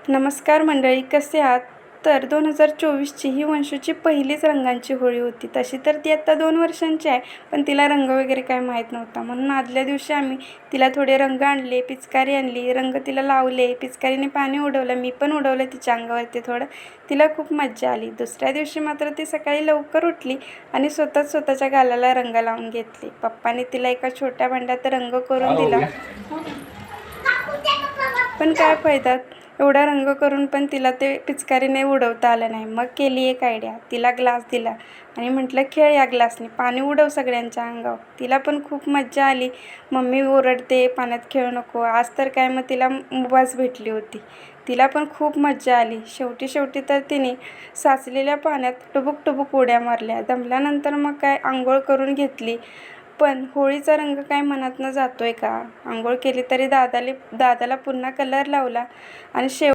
नमस्कार मंडळी, कसे आहात? तर 2024ची ही वंशूची पहिलीच रंगांची होळी होती. तशी तर ती आत्ता 2 वर्षांची आहे, पण तिला रंग वगैरे काय माहीत नव्हता. म्हणून आदल्या दिवशी आम्ही तिला थोडे रंग आणले, पिचकारी आणली, रंग तिला लावले, पिचकारीने पाणी उडवलं, मी पण उडवलं तिच्या अंगावरती थोडं. तिला खूप मज्जा आली. दुसऱ्या दिवशी मात्र ती सकाळी लवकर उठली आणि स्वतःच स्वतःच्या गालाला रंग लावून घेतली. पप्पाने तिला एका छोट्या भांड्यात रंग करून दिला. पण काय फायदा, एवढा रंग करून पण तिला ते पिचकारीने उडवता आलं नाही. मग केली एक आयडिया, तिला ग्लास दिला आणि म्हटलं, खेळ या ग्लासने, पाणी उडव सगळ्यांच्या अंगावर. तिला पण खूप मज्जा आली. मम्मी ओरडते, पाण्यात खेळू नको. आज तर काय, मग तिला मुभास भेटली होती. तिला पण खूप मज्जा आली. शेवटी तर तिने साचलेल्या पाण्यात टुबुक टुबुक उड्या मारल्या. दमल्यानंतर मग काय अंघोळ करून घेतली. पण होळीचा रंग काय मनातनं जातोय का? अंघोळ केली तरी दादाला पुन्हा कलर लावला आणि